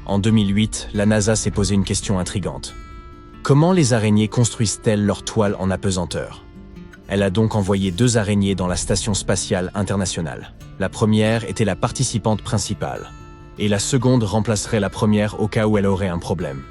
En 2008, la NASA s'est posé une question intrigante. Comment les araignées construisent-elles leur toile en apesanteur? Elle a donc envoyé 2 araignées dans la Station spatiale internationale. La première était la participante principale, et la seconde remplacerait la première au cas où elle aurait un problème.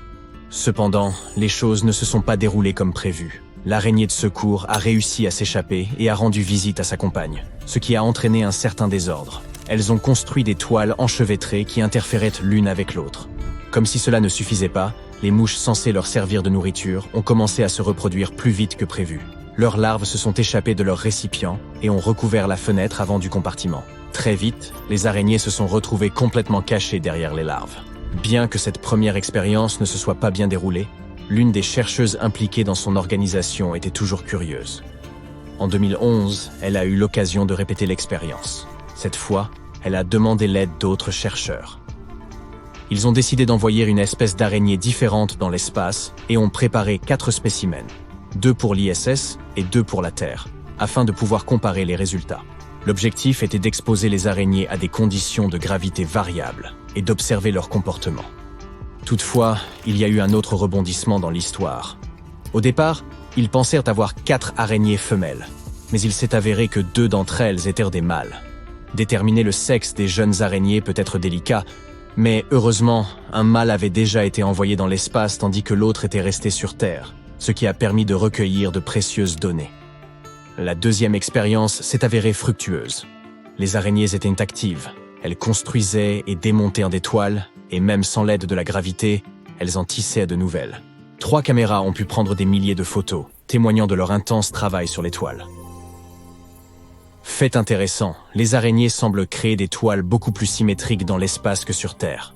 Cependant, les choses ne se sont pas déroulées comme prévu. L'araignée de secours a réussi à s'échapper et a rendu visite à sa compagne, ce qui a entraîné un certain désordre. Elles ont construit des toiles enchevêtrées qui interféraient l'une avec l'autre. Comme si cela ne suffisait pas, les mouches censées leur servir de nourriture ont commencé à se reproduire plus vite que prévu. Leurs larves se sont échappées de leur récipient et ont recouvert la fenêtre avant du compartiment. Très vite, les araignées se sont retrouvées complètement cachées derrière les larves. Bien que cette première expérience ne se soit pas bien déroulée, l'une des chercheuses impliquées dans son organisation était toujours curieuse. En 2011, elle a eu l'occasion de répéter l'expérience. Cette fois, elle a demandé l'aide d'autres chercheurs. Ils ont décidé d'envoyer une espèce d'araignée différente dans l'espace et ont préparé 4 spécimens, 2 pour l'ISS et 2 pour la Terre, afin de pouvoir comparer les résultats. L'objectif était d'exposer les araignées à des conditions de gravité variables et d'observer leur comportement. Toutefois, il y a eu un autre rebondissement dans l'histoire. Au départ, ils pensèrent avoir 4 araignées femelles, mais il s'est avéré que 2 d'entre elles étaient des mâles. Déterminer le sexe des jeunes araignées peut être délicat, mais heureusement, un mâle avait déjà été envoyé dans l'espace tandis que l'autre était resté sur Terre, ce qui a permis de recueillir de précieuses données. La deuxième expérience s'est avérée fructueuse. Les araignées étaient actives, elles construisaient et démontaient des toiles, et même sans l'aide de la gravité, elles en tissaient de nouvelles. 3 caméras ont pu prendre des milliers de photos, témoignant de leur intense travail sur les toiles. Fait intéressant, les araignées semblent créer des toiles beaucoup plus symétriques dans l'espace que sur Terre.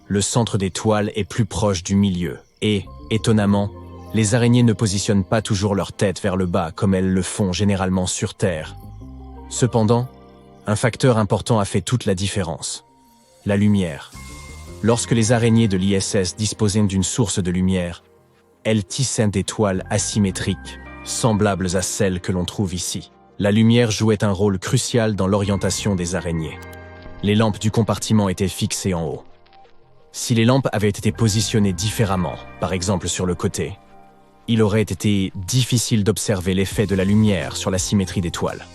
Le centre des toiles est plus proche du milieu, et, étonnamment, les araignées ne positionnent pas toujours leur tête vers le bas comme elles le font généralement sur Terre. Cependant, un facteur important a fait toute la différence. La lumière. Lorsque les araignées de l'ISS disposaient d'une source de lumière, elles tissaient des toiles asymétriques, semblables à celles que l'on trouve ici. La lumière jouait un rôle crucial dans l'orientation des araignées. Les lampes du compartiment étaient fixées en haut. Si les lampes avaient été positionnées différemment, par exemple sur le côté, il aurait été difficile d'observer l'effet de la lumière sur la symétrie des toiles.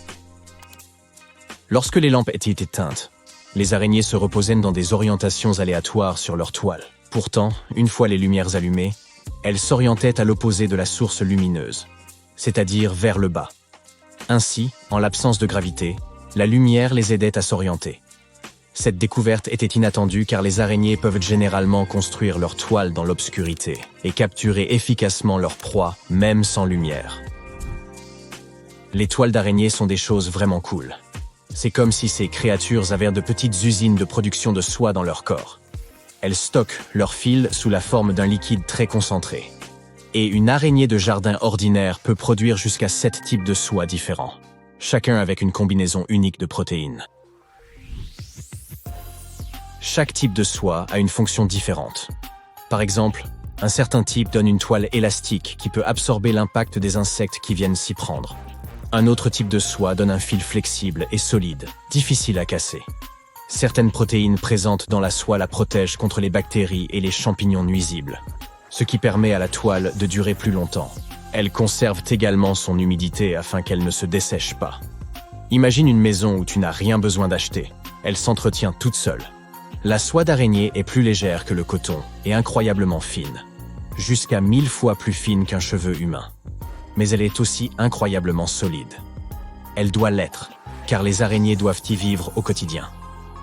Lorsque les lampes étaient éteintes, les araignées se reposaient dans des orientations aléatoires sur leur toile. Pourtant, une fois les lumières allumées, elles s'orientaient à l'opposé de la source lumineuse, c'est-à-dire vers le bas. Ainsi, en l'absence de gravité, la lumière les aidait à s'orienter. Cette découverte était inattendue car les araignées peuvent généralement construire leur toile dans l'obscurité et capturer efficacement leur proie, même sans lumière. Les toiles d'araignées sont des choses vraiment cool. C'est comme si ces créatures avaient de petites usines de production de soie dans leur corps. Elles stockent leur fil sous la forme d'un liquide très concentré. Et une araignée de jardin ordinaire peut produire jusqu'à 7 types de soie différents, chacun avec une combinaison unique de protéines. Chaque type de soie a une fonction différente. Par exemple, un certain type donne une toile élastique qui peut absorber l'impact des insectes qui viennent s'y prendre. Un autre type de soie donne un fil flexible et solide, difficile à casser. Certaines protéines présentes dans la soie la protègent contre les bactéries et les champignons nuisibles, ce qui permet à la toile de durer plus longtemps. Elle conserve également son humidité afin qu'elle ne se dessèche pas. Imagine une maison où tu n'as rien besoin d'acheter. Elle s'entretient toute seule. La soie d'araignée est plus légère que le coton et incroyablement fine, jusqu'à 1000 fois plus fine qu'un cheveu humain. Mais elle est aussi incroyablement solide. Elle doit l'être, car les araignées doivent y vivre au quotidien.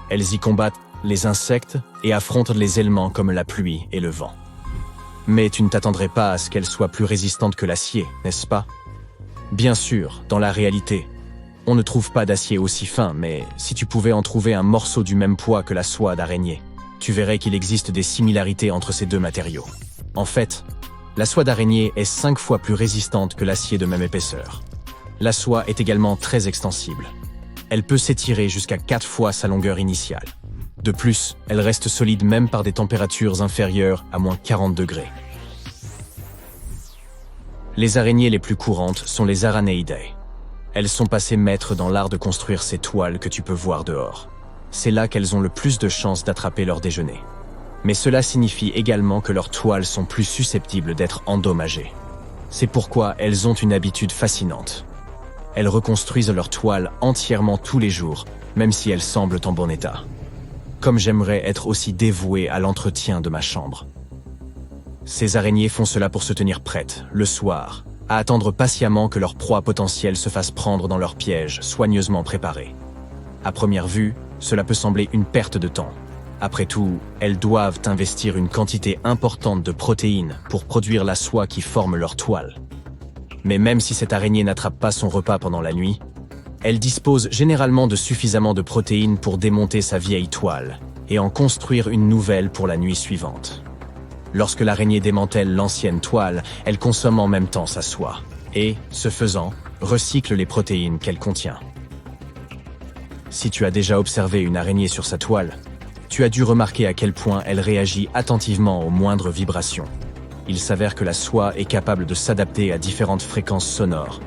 Elles y combattent les insectes et affrontent les éléments comme la pluie et le vent. Mais tu ne t'attendrais pas à ce qu'elle soit plus résistante que l'acier, n'est-ce pas? Bien sûr, dans la réalité, on ne trouve pas d'acier aussi fin, mais si tu pouvais en trouver un morceau du même poids que la soie d'araignée, tu verrais qu'il existe des similarités entre ces deux matériaux. En fait, la soie d'araignée est 5 fois plus résistante que l'acier de même épaisseur. La soie est également très extensible. Elle peut s'étirer jusqu'à 4 fois sa longueur initiale. De plus, elle reste solide même par des températures inférieures à moins 40 degrés. Les araignées les plus courantes sont les Araneidea. Elles sont passées maîtres dans l'art de construire ces toiles que tu peux voir dehors. C'est là qu'elles ont le plus de chances d'attraper leur déjeuner. Mais cela signifie également que leurs toiles sont plus susceptibles d'être endommagées. C'est pourquoi elles ont une habitude fascinante. Elles reconstruisent leurs toiles entièrement tous les jours, même si elles semblent en bon état. Comme j'aimerais être aussi dévoué à l'entretien de ma chambre. Ces araignées font cela pour se tenir prêtes, le soir, à attendre patiemment que leur proie potentielle se fasse prendre dans leur piège soigneusement préparé. À première vue, cela peut sembler une perte de temps. Après tout, elles doivent investir une quantité importante de protéines pour produire la soie qui forme leur toile. Mais même si cette araignée n'attrape pas son repas pendant la nuit, elle dispose généralement de suffisamment de protéines pour démonter sa vieille toile et en construire une nouvelle pour la nuit suivante. Lorsque l'araignée démantèle l'ancienne toile, elle consomme en même temps sa soie et, ce faisant, recycle les protéines qu'elle contient. Si tu as déjà observé une araignée sur sa toile, tu as dû remarquer à quel point elle réagit attentivement aux moindres vibrations. Il s'avère que la soie est capable de s'adapter à différentes fréquences sonores,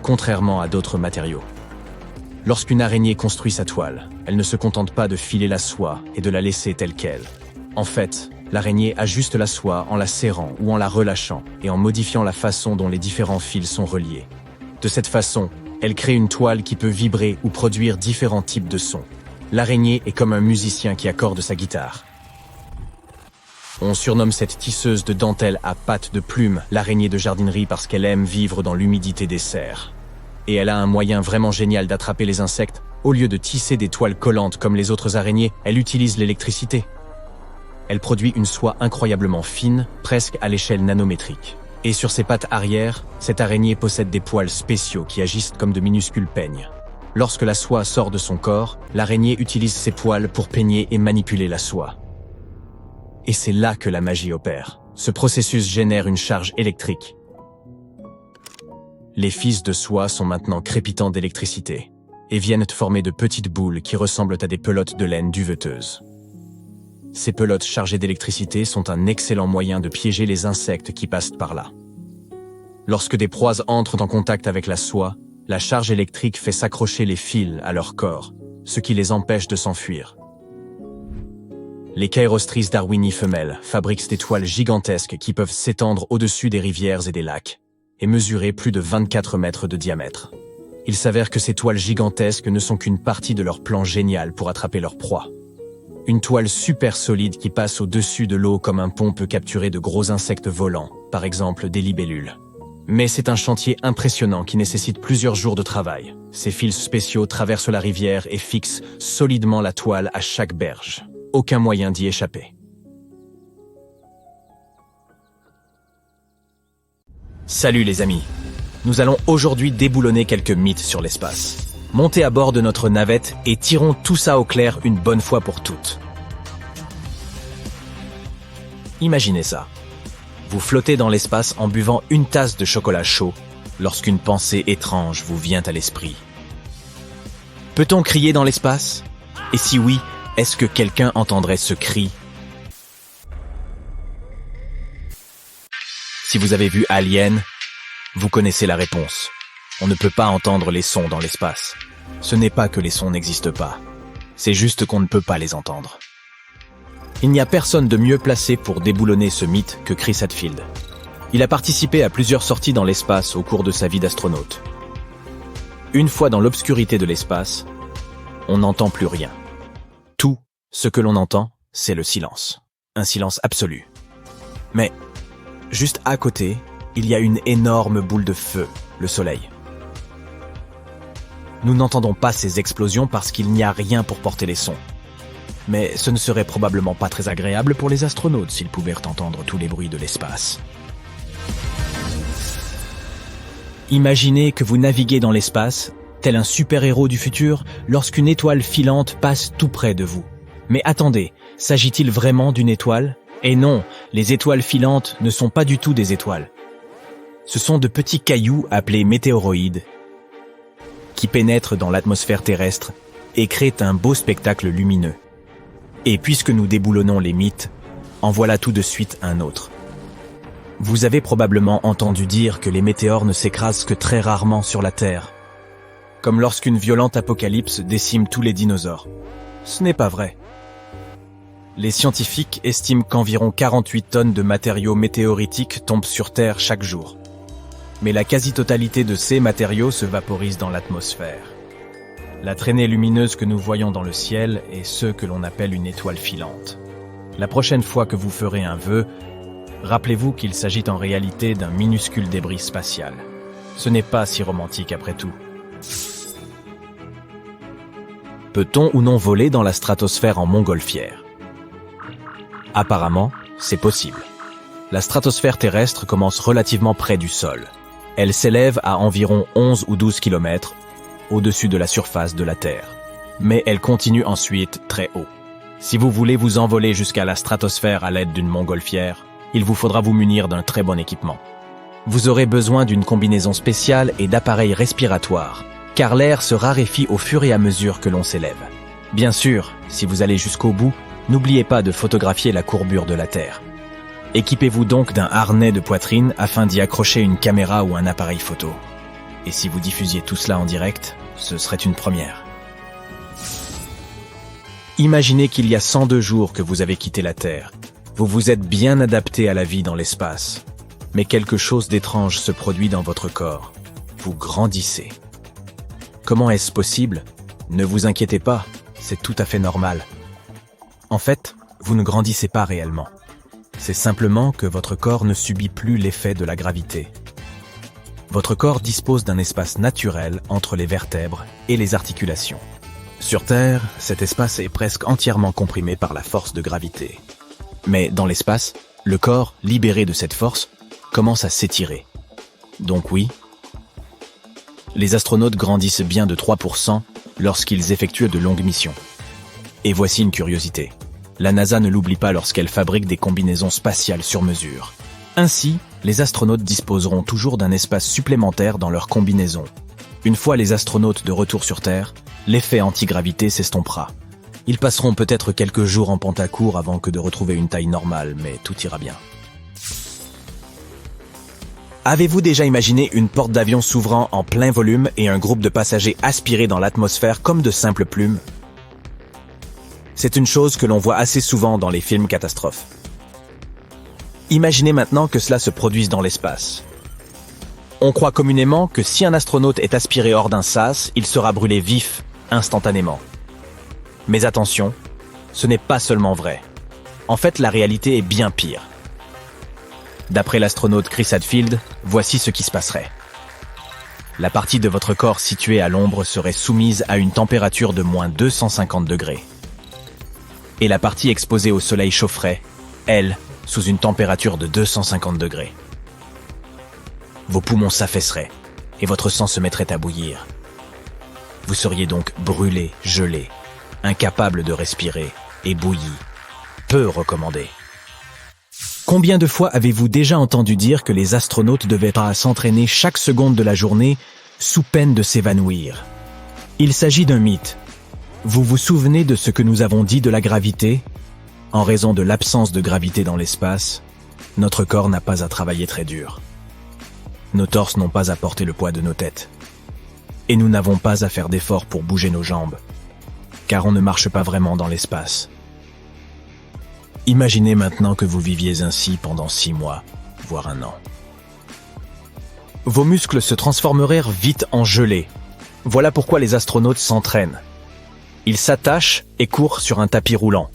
contrairement à d'autres matériaux. Lorsqu'une araignée construit sa toile, elle ne se contente pas de filer la soie et de la laisser telle qu'elle. En fait, l'araignée ajuste la soie en la serrant ou en la relâchant et en modifiant la façon dont les différents fils sont reliés. De cette façon, elle crée une toile qui peut vibrer ou produire différents types de sons. L'araignée est comme un musicien qui accorde sa guitare. On surnomme cette tisseuse de dentelle à pattes de plume l'araignée de jardinerie parce qu'elle aime vivre dans l'humidité des serres. Et elle a un moyen vraiment génial d'attraper les insectes. Au lieu de tisser des toiles collantes comme les autres araignées, elle utilise l'électricité. Elle produit une soie incroyablement fine, presque à l'échelle nanométrique. Et sur ses pattes arrière, cette araignée possède des poils spéciaux qui agissent comme de minuscules peignes. Lorsque la soie sort de son corps, l'araignée utilise ses poils pour peigner et manipuler la soie. Et c'est là que la magie opère. Ce processus génère une charge électrique. Les fils de soie sont maintenant crépitants d'électricité et viennent former de petites boules qui ressemblent à des pelotes de laine duveteuses. Ces pelotes chargées d'électricité sont un excellent moyen de piéger les insectes qui passent par là. Lorsque des proies entrent en contact avec la soie, la charge électrique fait s'accrocher les fils à leur corps, ce qui les empêche de s'enfuir. Les Chairostris darwini femelles fabriquent des toiles gigantesques qui peuvent s'étendre au-dessus des rivières et des lacs et mesurer plus de 24 mètres de diamètre. Il s'avère que ces toiles gigantesques ne sont qu'une partie de leur plan génial pour attraper leur proie. Une toile super solide qui passe au-dessus de l'eau comme un pont peut capturer de gros insectes volants, par exemple des libellules. Mais c'est un chantier impressionnant qui nécessite plusieurs jours de travail. Ces fils spéciaux traversent la rivière et fixent solidement la toile à chaque berge. Aucun moyen d'y échapper. Salut les amis. Nous allons aujourd'hui déboulonner quelques mythes sur l'espace. Montez à bord de notre navette et tirons tout ça au clair une bonne fois pour toutes. Imaginez ça. Vous flottez dans l'espace en buvant une tasse de chocolat chaud lorsqu'une pensée étrange vous vient à l'esprit. Peut-on crier dans l'espace? Et si oui, est-ce que quelqu'un entendrait ce cri? Si vous avez vu Alien, vous connaissez la réponse. On ne peut pas entendre les sons dans l'espace. Ce n'est pas que les sons n'existent pas. C'est juste qu'on ne peut pas les entendre. Il n'y a personne de mieux placé pour déboulonner ce mythe que Chris Hadfield. Il a participé à plusieurs sorties dans l'espace au cours de sa vie d'astronaute. Une fois dans l'obscurité de l'espace, on n'entend plus rien. Tout ce que l'on entend, c'est le silence. Un silence absolu. Mais, juste à côté, il y a une énorme boule de feu, le Soleil. Nous n'entendons pas ces explosions parce qu'il n'y a rien pour porter les sons. Mais ce ne serait probablement pas très agréable pour les astronautes s'ils pouvaient entendre tous les bruits de l'espace. Imaginez que vous naviguez dans l'espace, tel un super-héros du futur, lorsqu'une étoile filante passe tout près de vous. Mais attendez, s'agit-il vraiment d'une étoile? Et non, les étoiles filantes ne sont pas du tout des étoiles. Ce sont de petits cailloux appelés météoroïdes qui pénètrent dans l'atmosphère terrestre et créent un beau spectacle lumineux. Et puisque nous déboulonnons les mythes, en voilà tout de suite un autre. Vous avez probablement entendu dire que les météores ne s'écrasent que très rarement sur la Terre, comme lorsqu'une violente apocalypse décime tous les dinosaures. Ce n'est pas vrai. Les scientifiques estiment qu'environ 48 tonnes de matériaux météoritiques tombent sur Terre chaque jour. Mais la quasi-totalité de ces matériaux se vaporise dans l'atmosphère. La traînée lumineuse que nous voyons dans le ciel est ce que l'on appelle une étoile filante. La prochaine fois que vous ferez un vœu, rappelez-vous qu'il s'agit en réalité d'un minuscule débris spatial. Ce n'est pas si romantique après tout. Peut-on ou non voler dans la stratosphère en montgolfière? Apparemment, c'est possible. La stratosphère terrestre commence relativement près du sol. Elle s'élève à environ 11 ou 12 km au-dessus de la surface de la Terre. Mais elle continue ensuite très haut. Si vous voulez vous envoler jusqu'à la stratosphère à l'aide d'une montgolfière, il vous faudra vous munir d'un très bon équipement. Vous aurez besoin d'une combinaison spéciale et d'appareils respiratoires, car l'air se raréfie au fur et à mesure que l'on s'élève. Bien sûr, si vous allez jusqu'au bout, n'oubliez pas de photographier la courbure de la Terre. Équipez-vous donc d'un harnais de poitrine afin d'y accrocher une caméra ou un appareil photo. Et si vous diffusiez tout cela en direct, ce serait une première. Imaginez qu'il y a 102 jours que vous avez quitté la Terre. Vous vous êtes bien adapté à la vie dans l'espace. Mais quelque chose d'étrange se produit dans votre corps. Vous grandissez. Comment est-ce possible? Ne vous inquiétez pas, c'est tout à fait normal. En fait, vous ne grandissez pas réellement. C'est simplement que votre corps ne subit plus l'effet de la gravité. Votre corps dispose d'un espace naturel entre les vertèbres et les articulations. Sur Terre, cet espace est presque entièrement comprimé par la force de gravité. Mais dans l'espace, le corps, libéré de cette force, commence à s'étirer. Donc oui, les astronautes grandissent bien de 3% lorsqu'ils effectuent de longues missions. Et voici une curiosité. La NASA ne l'oublie pas lorsqu'elle fabrique des combinaisons spatiales sur mesure. Ainsi, les astronautes disposeront toujours d'un espace supplémentaire dans leur combinaison. Une fois les astronautes de retour sur Terre, l'effet antigravité s'estompera. Ils passeront peut-être quelques jours en pentacourt avant que de retrouver une taille normale, mais tout ira bien. Avez-vous déjà imaginé une porte d'avion s'ouvrant en plein volume et un groupe de passagers aspirés dans l'atmosphère comme de simples plumes? C'est une chose que l'on voit assez souvent dans les films catastrophes. Imaginez maintenant que cela se produise dans l'espace. On croit communément que si un astronaute est aspiré hors d'un sas, il sera brûlé vif, instantanément. Mais attention, ce n'est pas seulement vrai. En fait, la réalité est bien pire. D'après l'astronaute Chris Hadfield, voici ce qui se passerait. La partie de votre corps située à l'ombre serait soumise à une température de moins 250 degrés. Et la partie exposée au soleil chaufferait, elle, sous une température de 250 degrés. Vos poumons s'affaisseraient et votre sang se mettrait à bouillir. Vous seriez donc brûlé, gelé, incapable de respirer et bouilli. Peu recommandé. Combien de fois avez-vous déjà entendu dire que les astronautes devaient s'entraîner chaque seconde de la journée sous peine de s'évanouir? Il s'agit d'un mythe. Vous vous souvenez de ce que nous avons dit de la gravité? En raison de l'absence de gravité dans l'espace, notre corps n'a pas à travailler très dur. Nos torses n'ont pas à porter le poids de nos têtes. Et nous n'avons pas à faire d'efforts pour bouger nos jambes, car on ne marche pas vraiment dans l'espace. Imaginez maintenant que vous viviez ainsi pendant 6 mois, voire 1 an. Vos muscles se transformeraient vite en gelée. Voilà pourquoi les astronautes s'entraînent. Ils s'attachent et courent sur un tapis roulant,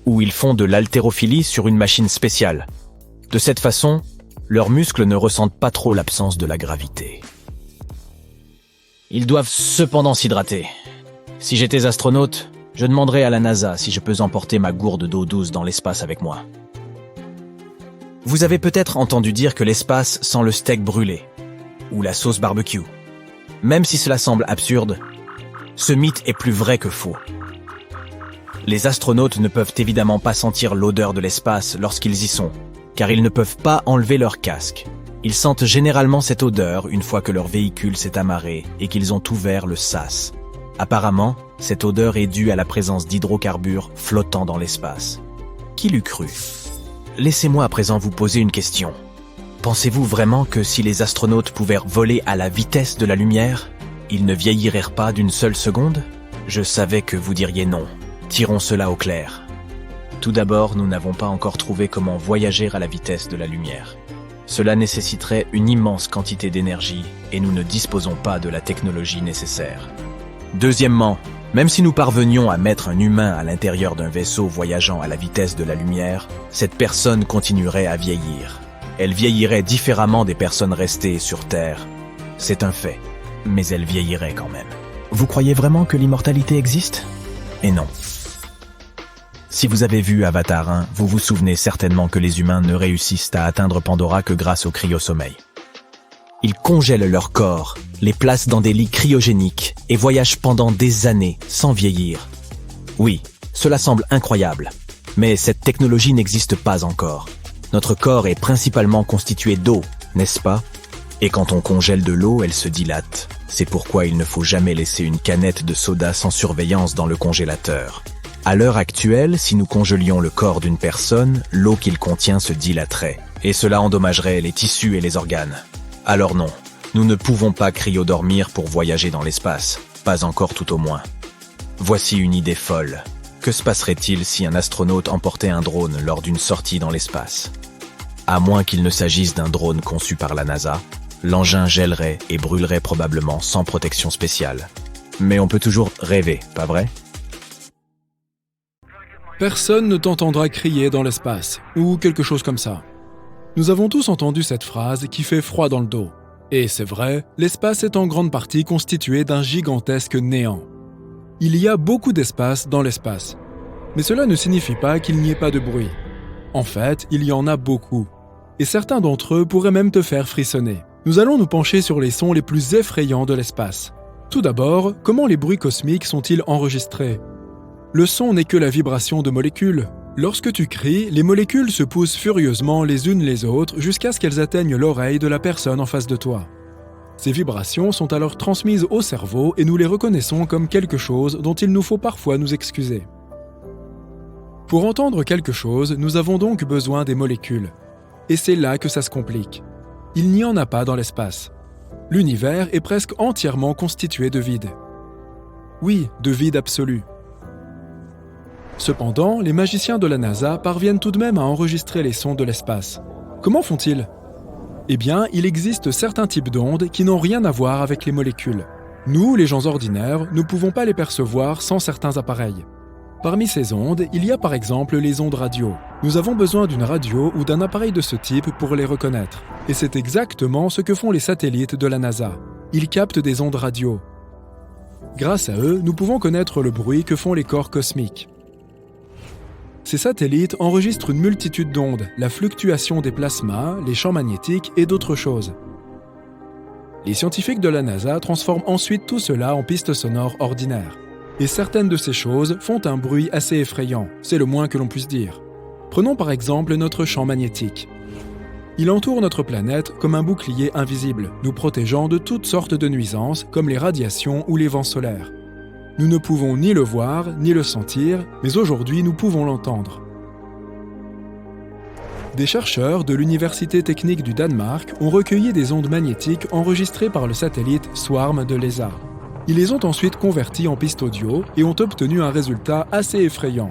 ou ils font de l'haltérophilie sur une machine spéciale. De cette façon, leurs muscles ne ressentent pas trop l'absence de la gravité. Ils doivent cependant s'hydrater. Si j'étais astronaute, je demanderais à la NASA si je peux emporter ma gourde d'eau douce dans l'espace avec moi. Vous avez peut-être entendu dire que l'espace sent le steak brûlé, ou la sauce barbecue. Même si cela semble absurde, ce mythe est plus vrai que faux. Les astronautes ne peuvent évidemment pas sentir l'odeur de l'espace lorsqu'ils y sont, car ils ne peuvent pas enlever leur casque. Ils sentent généralement cette odeur une fois que leur véhicule s'est amarré et qu'ils ont ouvert le sas. Apparemment, cette odeur est due à la présence d'hydrocarbures flottant dans l'espace. Qui l'eût cru? Laissez-moi à présent vous poser une question. Pensez-vous vraiment que si les astronautes pouvaient voler à la vitesse de la lumière, ils ne vieilliraient pas d'une seule seconde? Je savais que vous diriez non. Tirons cela au clair. Tout d'abord, nous n'avons pas encore trouvé comment voyager à la vitesse de la lumière. Cela nécessiterait une immense quantité d'énergie et nous ne disposons pas de la technologie nécessaire. Deuxièmement, même si nous parvenions à mettre un humain à l'intérieur d'un vaisseau voyageant à la vitesse de la lumière, cette personne continuerait à vieillir. Elle vieillirait différemment des personnes restées sur Terre. C'est un fait, mais elle vieillirait quand même. Vous croyez vraiment que l'immortalité existe ? Et non. Si vous avez vu Avatar 1, vous vous souvenez certainement que les humains ne réussissent à atteindre Pandora que grâce au cryosommeil. Ils congèlent leur corps, les placent dans des lits cryogéniques et voyagent pendant des années sans vieillir. Oui, cela semble incroyable, mais cette technologie n'existe pas encore. Notre corps est principalement constitué d'eau, n'est-ce pas ? Et quand on congèle de l'eau, elle se dilate. C'est pourquoi il ne faut jamais laisser une canette de soda sans surveillance dans le congélateur. À l'heure actuelle, si nous congelions le corps d'une personne, l'eau qu'il contient se dilaterait, et cela endommagerait les tissus et les organes. Alors non, nous ne pouvons pas cryodormir pour voyager dans l'espace, pas encore tout au moins. Voici une idée folle. Que se passerait-il si un astronaute emportait un drone lors d'une sortie dans l'espace ? À moins qu'il ne s'agisse d'un drone conçu par la NASA, l'engin gèlerait et brûlerait probablement sans protection spéciale. Mais on peut toujours rêver, pas vrai ? Personne ne t'entendra crier dans l'espace, ou quelque chose comme ça. Nous avons tous entendu cette phrase qui fait froid dans le dos. Et c'est vrai, l'espace est en grande partie constitué d'un gigantesque néant. Il y a beaucoup d'espace dans l'espace. Mais cela ne signifie pas qu'il n'y ait pas de bruit. En fait, il y en a beaucoup. Et certains d'entre eux pourraient même te faire frissonner. Nous allons nous pencher sur les sons les plus effrayants de l'espace. Tout d'abord, comment les bruits cosmiques sont-ils enregistrés ? Le son n'est que la vibration de molécules. Lorsque tu cries, les molécules se poussent furieusement les unes les autres jusqu'à ce qu'elles atteignent l'oreille de la personne en face de toi. Ces vibrations sont alors transmises au cerveau et nous les reconnaissons comme quelque chose dont il nous faut parfois nous excuser. Pour entendre quelque chose, nous avons donc besoin des molécules. Et c'est là que ça se complique. Il n'y en a pas dans l'espace. L'univers est presque entièrement constitué de vide. Oui, de vide absolu. Cependant, les magiciens de la NASA parviennent tout de même à enregistrer les sons de l'espace. Comment font-ils ? Eh bien, il existe certains types d'ondes qui n'ont rien à voir avec les molécules. Nous, les gens ordinaires, ne pouvons pas les percevoir sans certains appareils. Parmi ces ondes, il y a par exemple les ondes radio. Nous avons besoin d'une radio ou d'un appareil de ce type pour les reconnaître. Et c'est exactement ce que font les satellites de la NASA. Ils captent des ondes radio. Grâce à eux, nous pouvons connaître le bruit que font les corps cosmiques. Ces satellites enregistrent une multitude d'ondes, la fluctuation des plasmas, les champs magnétiques et d'autres choses. Les scientifiques de la NASA transforment ensuite tout cela en pistes sonores ordinaires. Et certaines de ces choses font un bruit assez effrayant, c'est le moins que l'on puisse dire. Prenons par exemple notre champ magnétique. Il entoure notre planète comme un bouclier invisible, nous protégeant de toutes sortes de nuisances comme les radiations ou les vents solaires. Nous ne pouvons ni le voir, ni le sentir, mais aujourd'hui nous pouvons l'entendre. Des chercheurs de l'Université technique du Danemark ont recueilli des ondes magnétiques enregistrées par le satellite Swarm de l'ESA. Ils les ont ensuite converties en pistes audio et ont obtenu un résultat assez effrayant.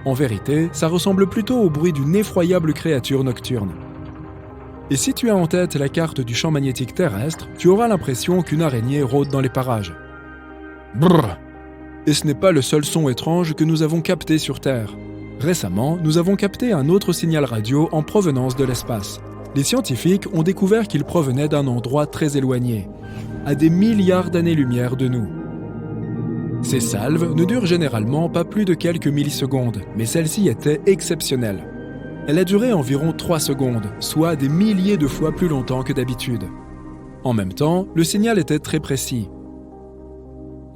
En vérité, ça ressemble plutôt au bruit d'une effroyable créature nocturne. Et si tu as en tête la carte du champ magnétique terrestre, tu auras l'impression qu'une araignée rôde dans les parages. Brrr! Et ce n'est pas le seul son étrange que nous avons capté sur Terre. Récemment, nous avons capté un autre signal radio en provenance de l'espace. Les scientifiques ont découvert qu'il provenait d'un endroit très éloigné, à des milliards d'années-lumière de nous. Ces salves ne durent généralement pas plus de quelques millisecondes, mais celle-ci était exceptionnelle. Elle a duré environ 3 secondes, soit des milliers de fois plus longtemps que d'habitude. En même temps, le signal était très précis,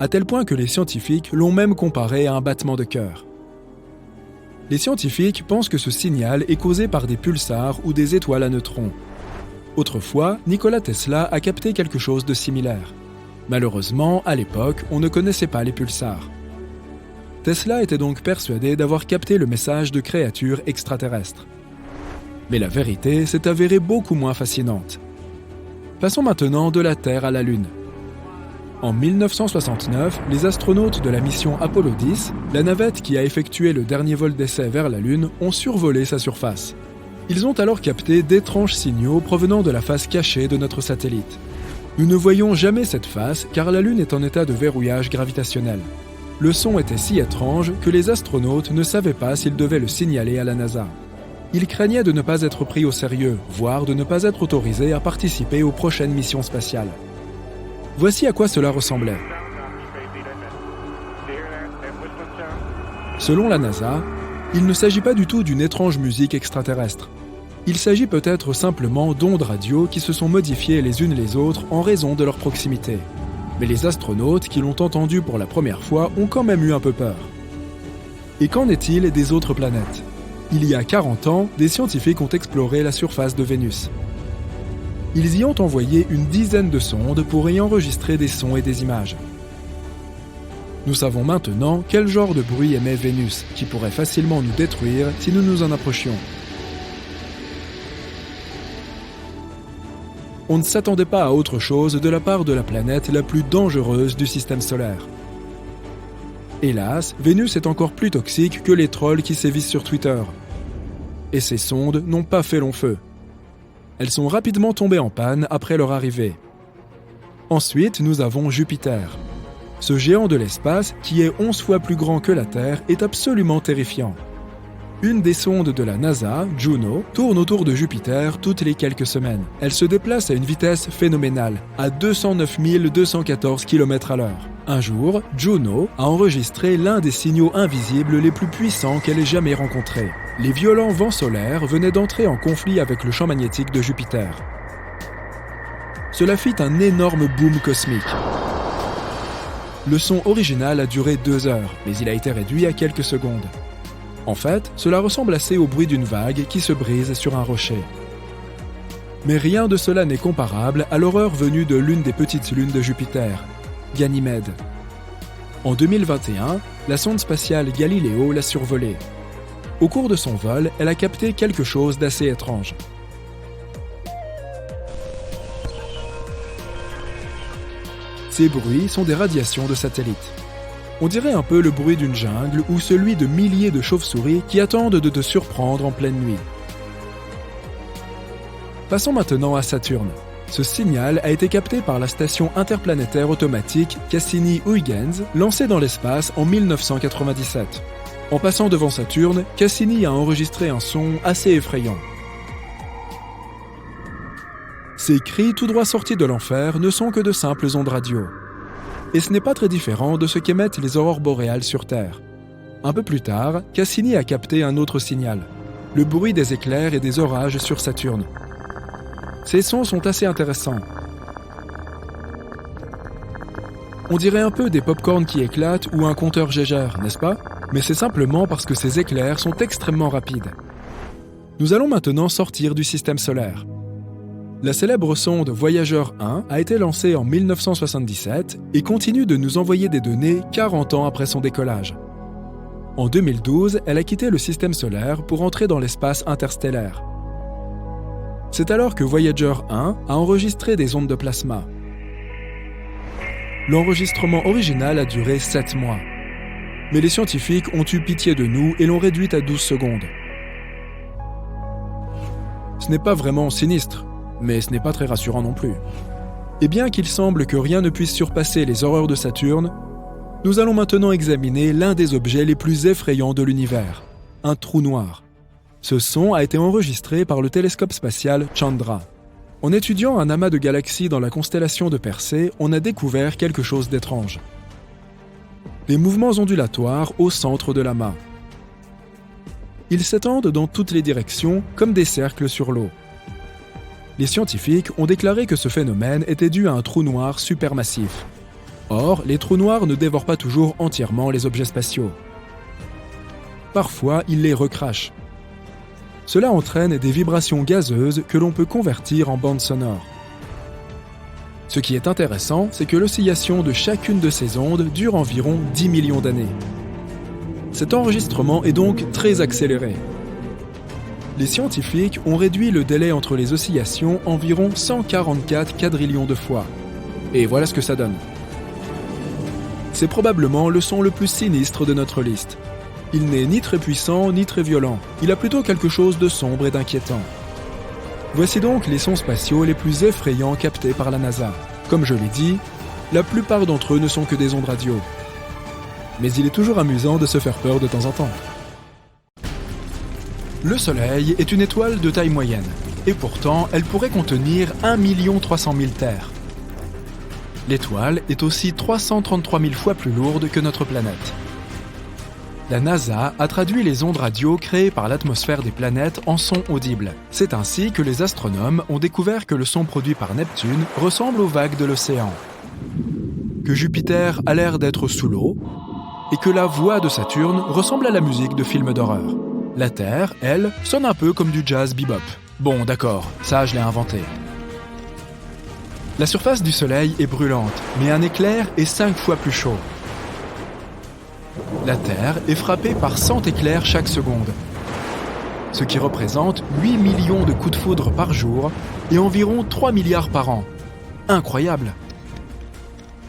à tel point que les scientifiques l'ont même comparé à un battement de cœur. Les scientifiques pensent que ce signal est causé par des pulsars ou des étoiles à neutrons. Autrefois, Nikola Tesla a capté quelque chose de similaire. Malheureusement, à l'époque, on ne connaissait pas les pulsars. Tesla était donc persuadé d'avoir capté le message de créatures extraterrestres. Mais la vérité s'est avérée beaucoup moins fascinante. Passons maintenant de la Terre à la Lune. En 1969, les astronautes de la mission Apollo 10, la navette qui a effectué le dernier vol d'essai vers la Lune, ont survolé sa surface. Ils ont alors capté d'étranges signaux provenant de la face cachée de notre satellite. Nous ne voyons jamais cette face car la Lune est en état de verrouillage gravitationnel. Le son était si étrange que les astronautes ne savaient pas s'ils devaient le signaler à la NASA. Ils craignaient de ne pas être pris au sérieux, voire de ne pas être autorisés à participer aux prochaines missions spatiales. Voici à quoi cela ressemblait. Selon la NASA, il ne s'agit pas du tout d'une étrange musique extraterrestre. Il s'agit peut-être simplement d'ondes radio qui se sont modifiées les unes les autres en raison de leur proximité. Mais les astronautes qui l'ont entendu pour la première fois ont quand même eu un peu peur. Et qu'en est-il des autres planètes ? Il y a 40 ans, des scientifiques ont exploré la surface de Vénus. Ils y ont envoyé une dizaine de sondes pour y enregistrer des sons et des images. Nous savons maintenant quel genre de bruit émet Vénus, qui pourrait facilement nous détruire si nous nous en approchions. On ne s'attendait pas à autre chose de la part de la planète la plus dangereuse du système solaire. Hélas, Vénus est encore plus toxique que les trolls qui sévissent sur Twitter. Et ces sondes n'ont pas fait long feu. Elles sont rapidement tombées en panne après leur arrivée. Ensuite, nous avons Jupiter. Ce géant de l'espace, qui est 11 fois plus grand que la Terre, est absolument terrifiant. Une des sondes de la NASA, Juno, tourne autour de Jupiter toutes les quelques semaines. Elle se déplace à une vitesse phénoménale, à 209 214 km/h. Un jour, Juno a enregistré l'un des signaux invisibles les plus puissants qu'elle ait jamais rencontrés. Les violents vents solaires venaient d'entrer en conflit avec le champ magnétique de Jupiter. Cela fit un énorme boom cosmique. Le son original a duré 2 heures, mais il a été réduit à quelques secondes. En fait, cela ressemble assez au bruit d'une vague qui se brise sur un rocher. Mais rien de cela n'est comparable à l'horreur venue de l'une des petites lunes de Jupiter, Ganymède. En 2021, la sonde spatiale Galileo l'a survolée. Au cours de son vol, elle a capté quelque chose d'assez étrange. Ces bruits sont des radiations de satellites. On dirait un peu le bruit d'une jungle ou celui de milliers de chauves-souris qui attendent de te surprendre en pleine nuit. Passons maintenant à Saturne. Ce signal a été capté par la station interplanétaire automatique Cassini-Huygens, lancée dans l'espace en 1997. En passant devant Saturne, Cassini a enregistré un son assez effrayant. Ces cris tout droit sortis de l'enfer ne sont que de simples ondes radio. Et ce n'est pas très différent de ce qu'émettent les aurores boréales sur Terre. Un peu plus tard, Cassini a capté un autre signal, le bruit des éclairs et des orages sur Saturne. Ces sons sont assez intéressants. On dirait un peu des pop-corns qui éclatent ou un compteur Geiger, n'est-ce pas ? Mais c'est simplement parce que ces éclairs sont extrêmement rapides. Nous allons maintenant sortir du système solaire. La célèbre sonde Voyager 1 a été lancée en 1977 et continue de nous envoyer des données 40 ans après son décollage. En 2012, elle a quitté le système solaire pour entrer dans l'espace interstellaire. C'est alors que Voyager 1 a enregistré des ondes de plasma. L'enregistrement original a duré 7 mois. Mais les scientifiques ont eu pitié de nous et l'ont réduite à 12 secondes. Ce n'est pas vraiment sinistre, mais ce n'est pas très rassurant non plus. Et bien qu'il semble que rien ne puisse surpasser les horreurs de Saturne, nous allons maintenant examiner l'un des objets les plus effrayants de l'univers, un trou noir. Ce son a été enregistré par le télescope spatial Chandra. En étudiant un amas de galaxies dans la constellation de Persée, on a découvert quelque chose d'étrange. Des mouvements ondulatoires au centre de l'amas. Ils s'étendent dans toutes les directions comme des cercles sur l'eau. Les scientifiques ont déclaré que ce phénomène était dû à un trou noir supermassif. Or, les trous noirs ne dévorent pas toujours entièrement les objets spatiaux. Parfois, ils les recrachent. Cela entraîne des vibrations gazeuses que l'on peut convertir en bandes sonores. Ce qui est intéressant, c'est que l'oscillation de chacune de ces ondes dure environ 10 millions d'années. Cet enregistrement est donc très accéléré. Les scientifiques ont réduit le délai entre les oscillations environ 144 quadrillions de fois. Et voilà ce que ça donne. C'est probablement le son le plus sinistre de notre liste. Il n'est ni très puissant ni très violent, il a plutôt quelque chose de sombre et d'inquiétant. Voici donc les sons spatiaux les plus effrayants captés par la NASA. Comme je l'ai dit, la plupart d'entre eux ne sont que des ondes radio. Mais il est toujours amusant de se faire peur de temps en temps. Le Soleil est une étoile de taille moyenne, et pourtant elle pourrait contenir 1 300 000 terres. L'étoile est aussi 333 000 fois plus lourde que notre planète. La NASA a traduit les ondes radio créées par l'atmosphère des planètes en sons audibles. C'est ainsi que les astronomes ont découvert que le son produit par Neptune ressemble aux vagues de l'océan, que Jupiter a l'air d'être sous l'eau, et que la voix de Saturne ressemble à la musique de films d'horreur. La Terre, elle, sonne un peu comme du jazz bebop. Bon, d'accord, ça je l'ai inventé. La surface du Soleil est brûlante, mais un éclair est 5 fois plus chaud. La Terre est frappée par 100 éclairs chaque seconde, ce qui représente 8 millions de coups de foudre par jour et environ 3 milliards par an. Incroyable!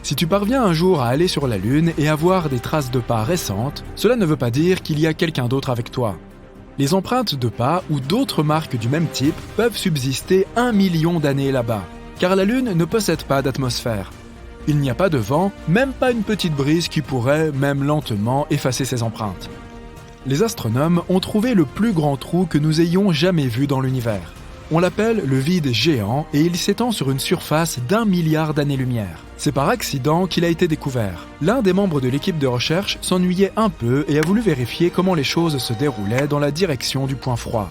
Si tu parviens un jour à aller sur la Lune et à voir des traces de pas récentes, cela ne veut pas dire qu'il y a quelqu'un d'autre avec toi. Les empreintes de pas ou d'autres marques du même type peuvent subsister 1 million d'années là-bas, car la Lune ne possède pas d'atmosphère. Il n'y a pas de vent, même pas une petite brise qui pourrait, même lentement, effacer ces empreintes. Les astronomes ont trouvé le plus grand trou que nous ayons jamais vu dans l'univers. On l'appelle le vide géant et il s'étend sur une surface d'1 milliard d'années-lumière. C'est par accident qu'il a été découvert. L'un des membres de l'équipe de recherche s'ennuyait un peu et a voulu vérifier comment les choses se déroulaient dans la direction du point froid.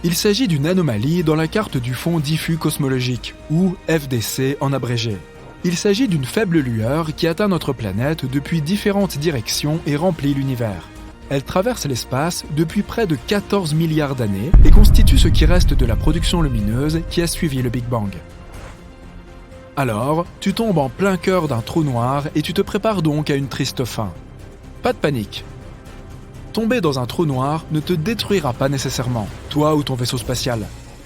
Il s'agit d'une anomalie dans la carte du fond diffus cosmologique, ou FDC en abrégé. Il s'agit d'une faible lueur qui atteint notre planète depuis différentes directions et remplit l'univers. Elle traverse l'espace depuis près de 14 milliards d'années et constitue ce qui reste de la production lumineuse qui a suivi le Big Bang. Alors, tu tombes en plein cœur d'un trou noir et tu te prépares donc à une triste fin. Pas de panique. Tomber dans un trou noir ne te détruira pas nécessairement, toi ou ton vaisseau spatial.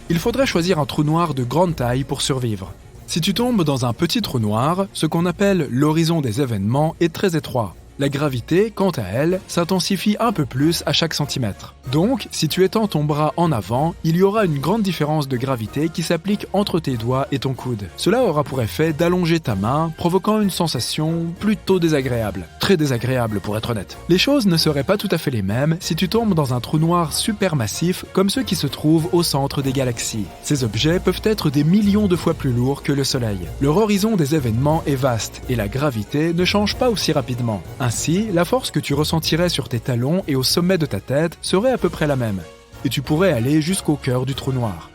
Il faudrait choisir un trou noir de grande taille pour survivre. Si tu tombes dans un petit trou noir, ce qu'on appelle l'horizon des événements est très étroit. La gravité, quant à elle, s'intensifie un peu plus à chaque centimètre. Donc, si tu étends ton bras en avant, il y aura une grande différence de gravité qui s'applique entre tes doigts et ton coude. Cela aura pour effet d'allonger ta main, provoquant une sensation plutôt désagréable. Très désagréable pour être honnête. Les choses ne seraient pas tout à fait les mêmes si tu tombes dans un trou noir supermassif comme ceux qui se trouvent au centre des galaxies. Ces objets peuvent être des millions de fois plus lourds que le Soleil. Leur horizon des événements est vaste et la gravité ne change pas aussi rapidement. Ainsi, la force que tu ressentirais sur tes talons et au sommet de ta tête serait à peu près la même, et tu pourrais aller jusqu'au cœur du trou noir.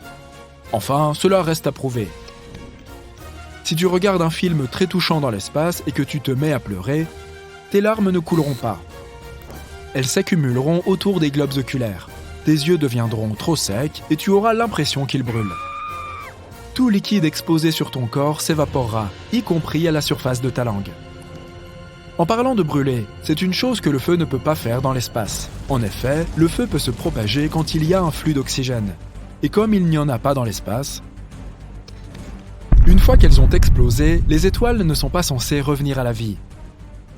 Enfin, cela reste à prouver. Si tu regardes un film très touchant dans l'espace et que tu te mets à pleurer, tes larmes ne couleront pas. Elles s'accumuleront autour des globes oculaires. Tes yeux deviendront trop secs et tu auras l'impression qu'ils brûlent. Tout liquide exposé sur ton corps s'évaporera, y compris à la surface de ta langue. En parlant de brûler, c'est une chose que le feu ne peut pas faire dans l'espace. En effet, le feu peut se propager quand il y a un flux d'oxygène. Et comme il n'y en a pas dans l'espace, une fois qu'elles ont explosé, les étoiles ne sont pas censées revenir à la vie.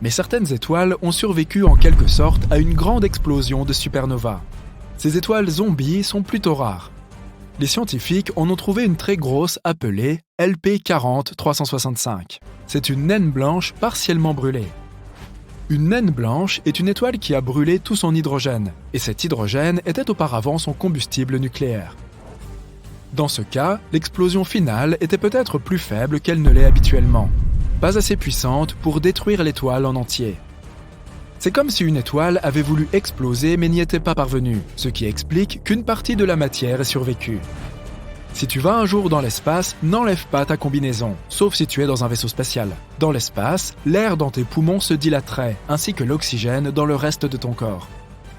Mais certaines étoiles ont survécu en quelque sorte à une grande explosion de supernova. Ces étoiles zombies sont plutôt rares. Les scientifiques en ont trouvé une très grosse appelée LP40-365. C'est une naine blanche partiellement brûlée. Une naine blanche est une étoile qui a brûlé tout son hydrogène, et cet hydrogène était auparavant son combustible nucléaire. Dans ce cas, l'explosion finale était peut-être plus faible qu'elle ne l'est habituellement, pas assez puissante pour détruire l'étoile en entier. C'est comme si une étoile avait voulu exploser mais n'y était pas parvenue, ce qui explique qu'une partie de la matière ait survécu. Si tu vas un jour dans l'espace, n'enlève pas ta combinaison, sauf si tu es dans un vaisseau spatial. Dans l'espace, l'air dans tes poumons se dilaterait, ainsi que l'oxygène dans le reste de ton corps.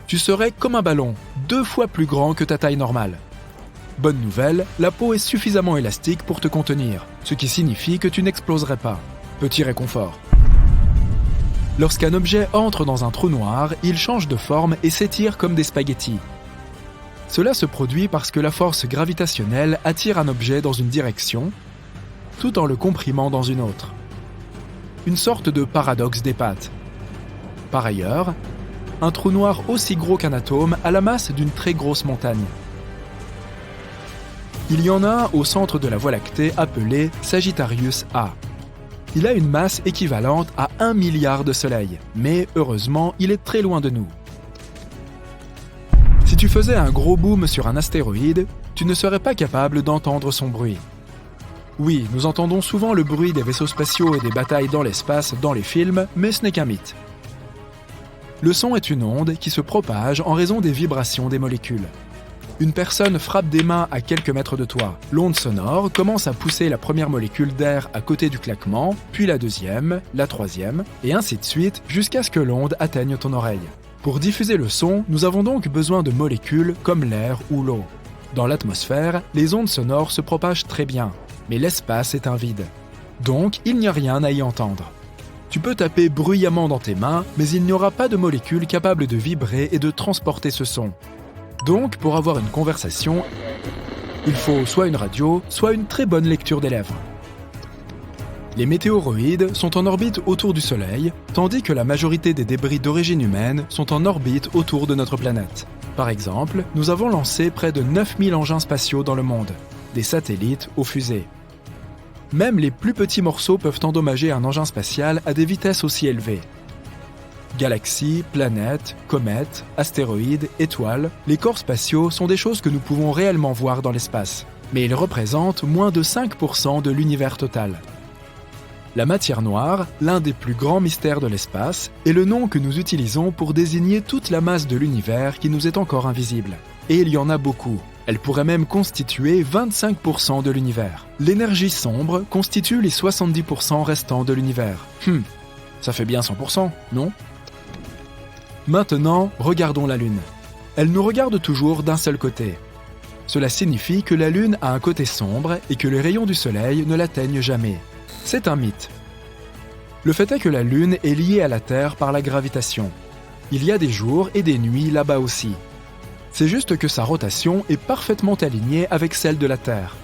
Tu serais comme un ballon, 2 fois plus grand que ta taille normale. Bonne nouvelle, la peau est suffisamment élastique pour te contenir, ce qui signifie que tu n'exploserais pas. Petit réconfort. Lorsqu'un objet entre dans un trou noir, il change de forme et s'étire comme des spaghettis. Cela se produit parce que la force gravitationnelle attire un objet dans une direction, tout en le comprimant dans une autre. une sorte de paradoxe des pâtes. Par ailleurs, un trou noir aussi gros qu'un atome a la masse d'une très grosse montagne. Il y en a un au centre de la Voie lactée appelé Sagittarius A. Il a une masse équivalente à 1 milliard de soleils, mais heureusement, il est très loin de nous. Si tu faisais un gros boom sur un astéroïde, tu ne serais pas capable d'entendre son bruit. Oui, nous entendons souvent le bruit des vaisseaux spatiaux et des batailles dans l'espace dans les films, mais ce n'est qu'un mythe. Le son est une onde qui se propage en raison des vibrations des molécules. Une personne frappe des mains à quelques mètres de toi. L'onde sonore commence à pousser la première molécule d'air à côté du claquement, puis la deuxième, la troisième, et ainsi de suite jusqu'à ce que l'onde atteigne ton oreille. Pour diffuser le son, nous avons donc besoin de molécules comme l'air ou l'eau. Dans l'atmosphère, les ondes sonores se propagent très bien, mais l'espace est un vide. Donc, il n'y a rien à y entendre. Tu peux taper bruyamment dans tes mains, mais il n'y aura pas de molécules capables de vibrer et de transporter ce son. Donc, pour avoir une conversation, il faut soit une radio, soit une très bonne lecture des lèvres. Les météoroïdes sont en orbite autour du Soleil, tandis que la majorité des débris d'origine humaine sont en orbite autour de notre planète. Par exemple, nous avons lancé près de 9000 engins spatiaux dans le monde, des satellites aux fusées. Même les plus petits morceaux peuvent endommager un engin spatial à des vitesses aussi élevées. Galaxies, planètes, comètes, astéroïdes, étoiles, les corps spatiaux sont des choses que nous pouvons réellement voir dans l'espace. Mais ils représentent moins de 5% de l'univers total. La matière noire, l'un des plus grands mystères de l'espace, est le nom que nous utilisons pour désigner toute la masse de l'univers qui nous est encore invisible. Et il y en a beaucoup. Elle pourrait même constituer 25% de l'univers. L'énergie sombre constitue les 70% restants de l'univers. Ça fait bien 100%, non ? Maintenant, regardons la Lune. Elle nous regarde toujours d'un seul côté. Cela signifie que la Lune a un côté sombre et que les rayons du Soleil ne l'atteignent jamais. C'est un mythe. Le fait est que la Lune est liée à la Terre par la gravitation. Il y a des jours et des nuits là-bas aussi. C'est juste que sa rotation est parfaitement alignée avec celle de la Terre.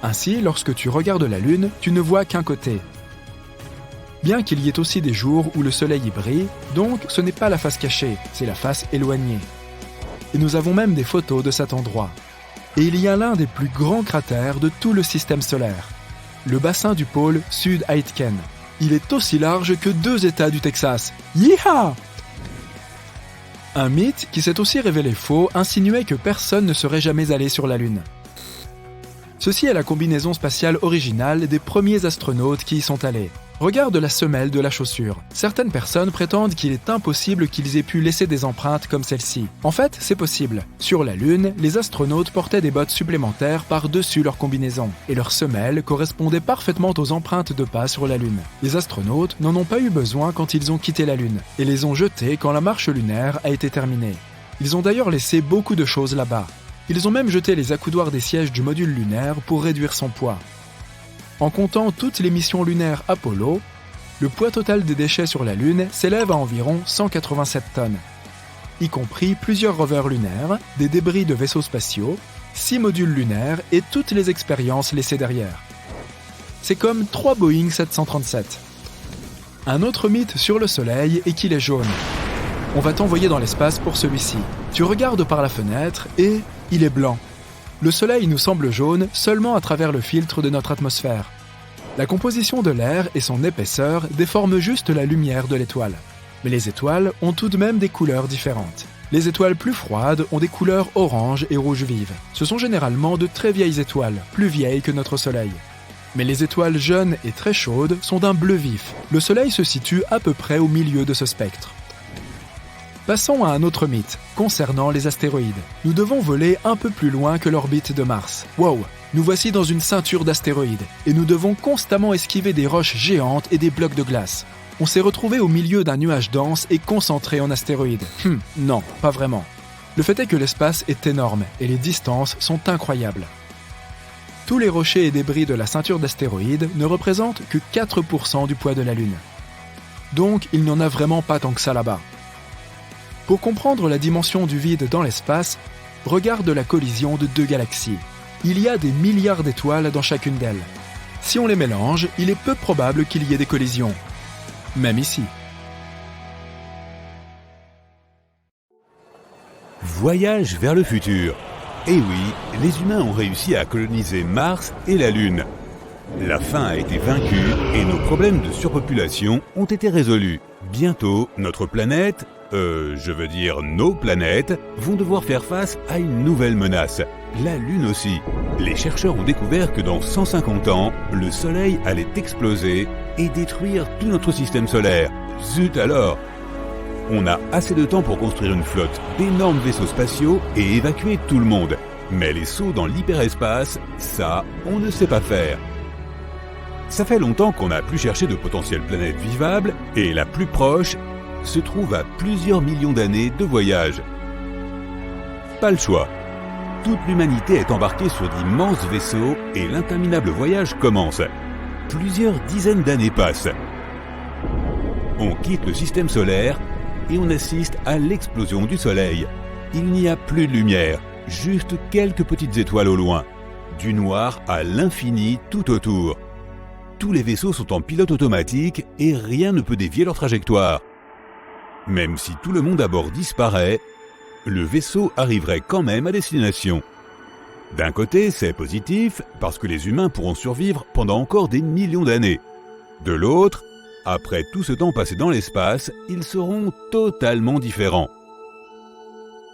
Ainsi, lorsque tu regardes la Lune, tu ne vois qu'un côté. Bien qu'il y ait aussi des jours où le Soleil y brille, donc ce n'est pas la face cachée, c'est la face éloignée. Et nous avons même des photos de cet endroit. Et il y a l'un des plus grands cratères de tout le système solaire, le bassin du pôle Sud-Aitken. Il est aussi large que 2 États du Texas. Yeehaw! Un mythe qui s'est aussi révélé faux insinuait que personne ne serait jamais allé sur la Lune. Ceci est la combinaison spatiale originale des premiers astronautes qui y sont allés. Regarde la semelle de la chaussure. Certaines personnes prétendent qu'il est impossible qu'ils aient pu laisser des empreintes comme celle-ci. En fait, c'est possible. Sur la Lune, les astronautes portaient des bottes supplémentaires par-dessus leur combinaison, et leurs semelles correspondaient parfaitement aux empreintes de pas sur la Lune. Les astronautes n'en ont pas eu besoin quand ils ont quitté la Lune, et les ont jetées quand la marche lunaire a été terminée. Ils ont d'ailleurs laissé beaucoup de choses là-bas. Ils ont même jeté les accoudoirs des sièges du module lunaire pour réduire son poids. En comptant toutes les missions lunaires Apollo, le poids total des déchets sur la Lune s'élève à environ 187 tonnes, y compris plusieurs rovers lunaires, des débris de vaisseaux spatiaux, 6 modules lunaires et toutes les expériences laissées derrière. C'est comme 3 Boeing 737. Un autre mythe sur le Soleil est qu'il est jaune. On va t'envoyer dans l'espace pour celui-ci. Tu regardes par la fenêtre et il est blanc. Le Soleil nous semble jaune seulement à travers le filtre de notre atmosphère. La composition de l'air et son épaisseur déforment juste la lumière de l'étoile. Mais les étoiles ont tout de même des couleurs différentes. Les étoiles plus froides ont des couleurs orange et rouge vive. Ce sont généralement de très vieilles étoiles, plus vieilles que notre Soleil. Mais les étoiles jeunes et très chaudes sont d'un bleu vif. Le Soleil se situe à peu près au milieu de ce spectre. Passons à un autre mythe, concernant les astéroïdes. Nous devons voler un peu plus loin que l'orbite de Mars. Wow! Nous voici dans une ceinture d'astéroïdes, et nous devons constamment esquiver des roches géantes et des blocs de glace. On s'est retrouvé au milieu d'un nuage dense et concentré en astéroïdes. Non, pas vraiment. Le fait est que l'espace est énorme, et les distances sont incroyables. Tous les rochers et débris de la ceinture d'astéroïdes ne représentent que 4% du poids de la Lune. Donc, il n'y en a vraiment pas tant que ça là-bas. Pour comprendre la dimension du vide dans l'espace, regarde la collision de 2 galaxies. Il y a des milliards d'étoiles dans chacune d'elles. Si on les mélange, il est peu probable qu'il y ait des collisions, même ici. Voyage vers le futur. Eh oui, les humains ont réussi à coloniser Mars et la Lune. La faim a été vaincue et nos problèmes de surpopulation ont été résolus. Bientôt, notre planète, nos planètes, vont devoir faire face à une nouvelle menace. La Lune aussi. Les chercheurs ont découvert que dans 150 ans, le Soleil allait exploser et détruire tout notre système solaire. Zut alors! On a assez de temps pour construire une flotte d'énormes vaisseaux spatiaux et évacuer tout le monde. Mais les sauts dans l'hyperespace, ça, on ne sait pas faire. Ça fait longtemps qu'on n'a plus cherché de potentielles planètes vivables et la plus proche se trouve à plusieurs millions d'années de voyage. Pas le choix. Toute l'humanité est embarquée sur d'immenses vaisseaux et l'interminable voyage commence. Plusieurs dizaines d'années passent. On quitte le système solaire et on assiste à l'explosion du Soleil. Il n'y a plus de lumière, juste quelques petites étoiles au loin. Du noir à l'infini tout autour. Tous les vaisseaux sont en pilote automatique et rien ne peut dévier leur trajectoire. Même si tout le monde à bord disparaît, le vaisseau arriverait quand même à destination. D'un côté, c'est positif parce que les humains pourront survivre pendant encore des millions d'années. De l'autre, après tout ce temps passé dans l'espace, ils seront totalement différents.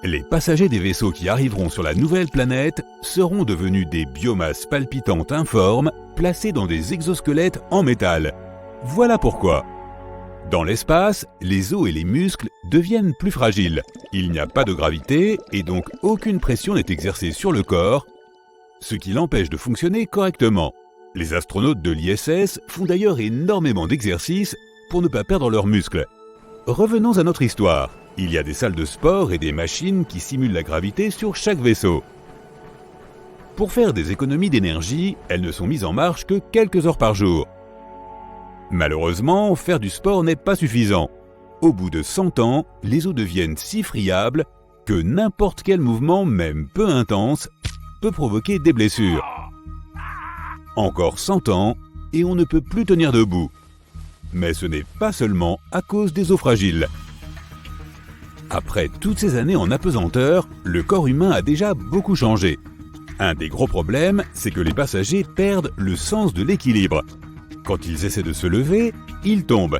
Les passagers des vaisseaux qui arriveront sur la nouvelle planète seront devenus des biomasses palpitantes informes placées dans des exosquelettes en métal. Voilà pourquoi. Dans l'espace, les os et les muscles deviennent plus fragiles. Il n'y a pas de gravité et donc aucune pression n'est exercée sur le corps, ce qui l'empêche de fonctionner correctement. Les astronautes de l'ISS font d'ailleurs énormément d'exercices pour ne pas perdre leurs muscles. Revenons à notre histoire. Il y a des salles de sport et des machines qui simulent la gravité sur chaque vaisseau. Pour faire des économies d'énergie, elles ne sont mises en marche que quelques heures par jour. Malheureusement, faire du sport n'est pas suffisant. Au bout de 100 ans, les os deviennent si friables que n'importe quel mouvement, même peu intense, peut provoquer des blessures. Encore 100 ans, et on ne peut plus tenir debout. Mais ce n'est pas seulement à cause des os fragiles. Après toutes ces années en apesanteur, le corps humain a déjà beaucoup changé. Un des gros problèmes, c'est que les passagers perdent le sens de l'équilibre. Quand ils essaient de se lever, ils tombent.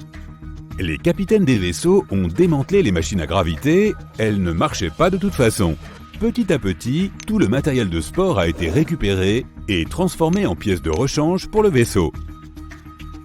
Les capitaines des vaisseaux ont démantelé les machines à gravité, elles ne marchaient pas de toute façon. Petit à petit, tout le matériel de sport a été récupéré et transformé en pièces de rechange pour le vaisseau.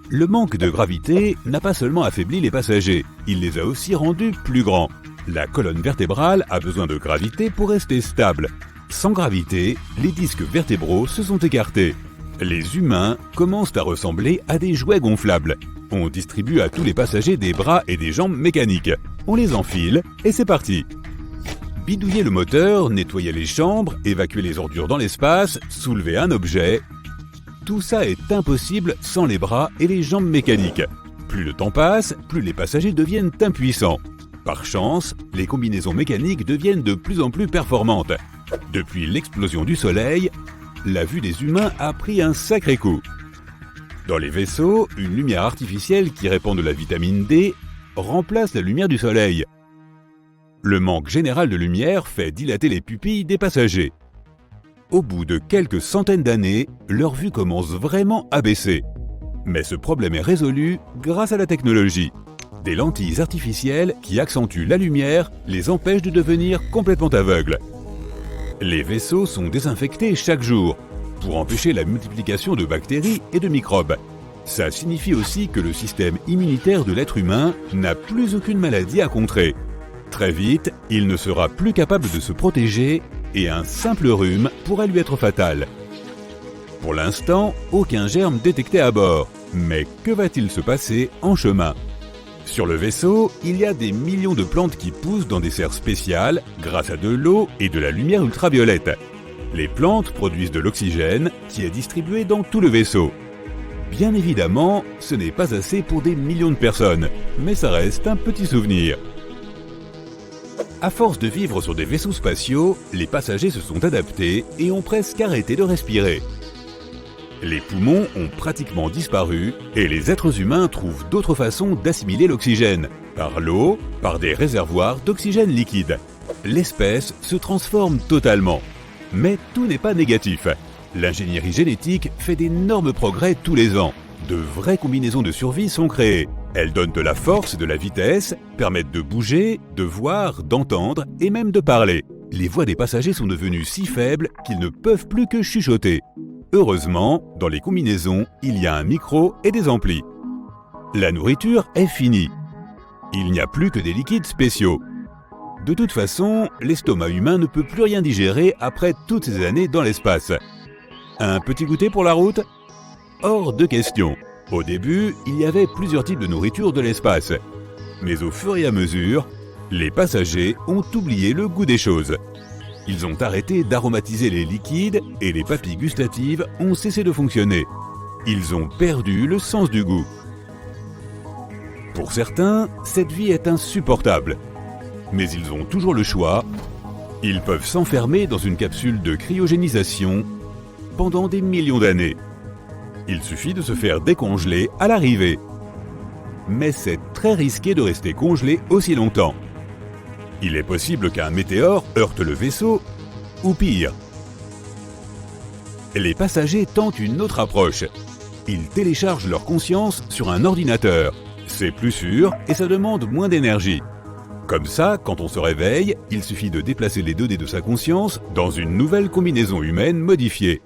Le manque de gravité n'a pas seulement affaibli les passagers, il les a aussi rendus plus grands. La colonne vertébrale a besoin de gravité pour rester stable. Sans gravité, les disques vertébraux se sont écartés. Les humains commencent à ressembler à des jouets gonflables. On distribue à tous les passagers des bras et des jambes mécaniques. On les enfile et c'est parti. Bidouiller le moteur, nettoyer les chambres, évacuer les ordures dans l'espace, soulever un objet, tout ça est impossible sans les bras et les jambes mécaniques. Plus le temps passe, plus les passagers deviennent impuissants. Par chance, les combinaisons mécaniques deviennent de plus en plus performantes. Depuis l'explosion du Soleil, la vue des humains a pris un sacré coup. Dans les vaisseaux, une lumière artificielle qui répand de la vitamine D remplace la lumière du Soleil. Le manque général de lumière fait dilater les pupilles des passagers. Au bout de quelques centaines d'années, leur vue commence vraiment à baisser. Mais ce problème est résolu grâce à la technologie. Des lentilles artificielles qui accentuent la lumière les empêchent de devenir complètement aveugles. Les vaisseaux sont désinfectés chaque jour pour empêcher la multiplication de bactéries et de microbes. Ça signifie aussi que le système immunitaire de l'être humain n'a plus aucune maladie à contrer. Très vite, il ne sera plus capable de se protéger et un simple rhume pourrait lui être fatal. Pour l'instant, aucun germe détecté à bord. Mais que va-t-il se passer en chemin ? Sur le vaisseau, il y a des millions de plantes qui poussent dans des serres spéciales grâce à de l'eau et de la lumière ultraviolette. Les plantes produisent de l'oxygène qui est distribué dans tout le vaisseau. Bien évidemment, ce n'est pas assez pour des millions de personnes, mais ça reste un petit souvenir. À force de vivre sur des vaisseaux spatiaux, les passagers se sont adaptés et ont presque arrêté de respirer. Les poumons ont pratiquement disparu et les êtres humains trouvent d'autres façons d'assimiler l'oxygène, par l'eau, par des réservoirs d'oxygène liquide. L'espèce se transforme totalement. Mais tout n'est pas négatif. L'ingénierie génétique fait d'énormes progrès tous les ans. De vraies combinaisons de survie sont créées. Elles donnent de la force et de la vitesse, permettent de bouger, de voir, d'entendre et même de parler. Les voix des passagers sont devenues si faibles qu'ils ne peuvent plus que chuchoter. Heureusement, dans les combinaisons, il y a un micro et des amplis. La nourriture est finie. Il n'y a plus que des liquides spéciaux. De toute façon, l'estomac humain ne peut plus rien digérer après toutes ces années dans l'espace. Un petit goûter pour la route ? Hors de question. Au début, il y avait plusieurs types de nourriture de l'espace. Mais au fur et à mesure, les passagers ont oublié le goût des choses. Ils ont arrêté d'aromatiser les liquides et les papilles gustatives ont cessé de fonctionner. Ils ont perdu le sens du goût. Pour certains, cette vie est insupportable. Mais ils ont toujours le choix. Ils peuvent s'enfermer dans une capsule de cryogénisation pendant des millions d'années. Il suffit de se faire décongeler à l'arrivée. Mais c'est très risqué de rester congelé aussi longtemps. Il est possible qu'un météore heurte le vaisseau, ou pire. Les passagers tentent une autre approche. Ils téléchargent leur conscience sur un ordinateur. C'est plus sûr et ça demande moins d'énergie. Comme ça, quand on se réveille, il suffit de déplacer les données de sa conscience dans une nouvelle combinaison humaine modifiée.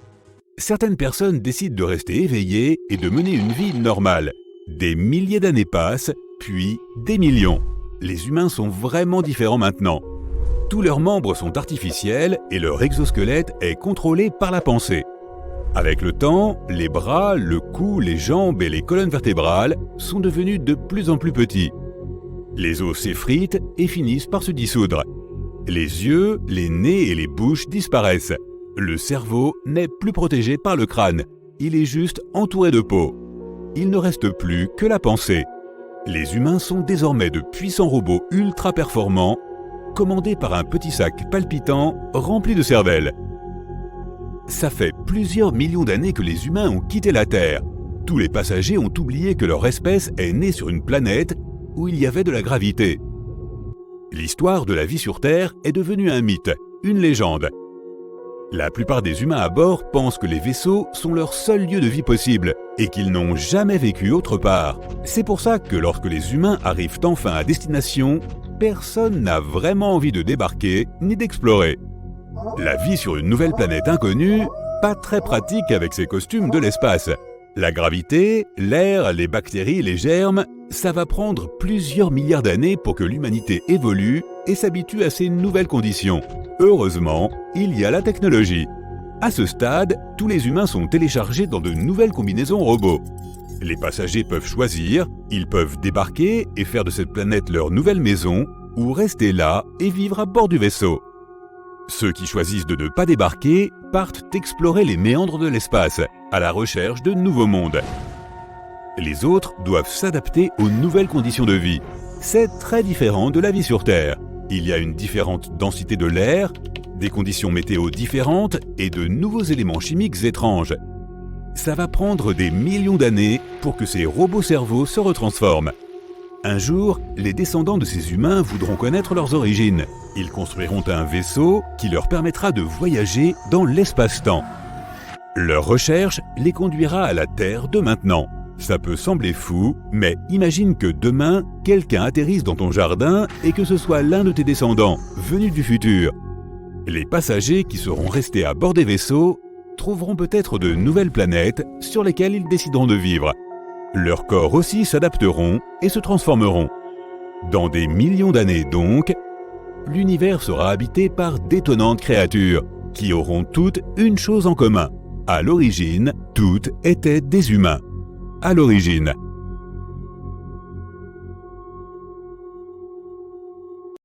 Certaines personnes décident de rester éveillées et de mener une vie normale. Des milliers d'années passent, puis des millions. Les humains sont vraiment différents maintenant. Tous leurs membres sont artificiels et leur exosquelette est contrôlé par la pensée. Avec le temps, les bras, le cou, les jambes et les colonnes vertébrales sont devenus de plus en plus petits. Les os s'effritent et finissent par se dissoudre. Les yeux, les nez et les bouches disparaissent. Le cerveau n'est plus protégé par le crâne. Il est juste entouré de peau. Il ne reste plus que la pensée. Les humains sont désormais de puissants robots ultra performants, commandés par un petit sac palpitant rempli de cervelle. Ça fait plusieurs millions d'années que les humains ont quitté la Terre. Tous les passagers ont oublié que leur espèce est née sur une planète où il y avait de la gravité. L'histoire de la vie sur Terre est devenue un mythe, une légende. La plupart des humains à bord pensent que les vaisseaux sont leur seul lieu de vie possible et qu'ils n'ont jamais vécu autre part. C'est pour ça que lorsque les humains arrivent enfin à destination, personne n'a vraiment envie de débarquer ni d'explorer. La vie sur une nouvelle planète inconnue, pas très pratique avec ses costumes de l'espace. La gravité, l'air, les bactéries, les germes, ça va prendre plusieurs milliards d'années pour que l'humanité évolue et s'habitue à ces nouvelles conditions. Heureusement, il y a la technologie. À ce stade, tous les humains sont téléchargés dans de nouvelles combinaisons robots. Les passagers peuvent choisir, ils peuvent débarquer et faire de cette planète leur nouvelle maison, ou rester là et vivre à bord du vaisseau. Ceux qui choisissent de ne pas débarquer partent explorer les méandres de l'espace, à la recherche de nouveaux mondes. Les autres doivent s'adapter aux nouvelles conditions de vie. C'est très différent de la vie sur Terre. Il y a une différente densité de l'air, des conditions météo différentes et de nouveaux éléments chimiques étranges. Ça va prendre des millions d'années pour que ces robots-cerveaux se retransforment. Un jour, les descendants de ces humains voudront connaître leurs origines. Ils construiront un vaisseau qui leur permettra de voyager dans l'espace-temps. Leur recherche les conduira à la Terre de maintenant. Ça peut sembler fou, mais imagine que demain, quelqu'un atterrisse dans ton jardin et que ce soit l'un de tes descendants, venus du futur. Les passagers qui seront restés à bord des vaisseaux trouveront peut-être de nouvelles planètes sur lesquelles ils décideront de vivre. Leurs corps aussi s'adapteront et se transformeront. Dans des millions d'années donc, l'univers sera habité par d'étonnantes créatures qui auront toutes une chose en commun. À l'origine, toutes étaient des humains. À l'origine.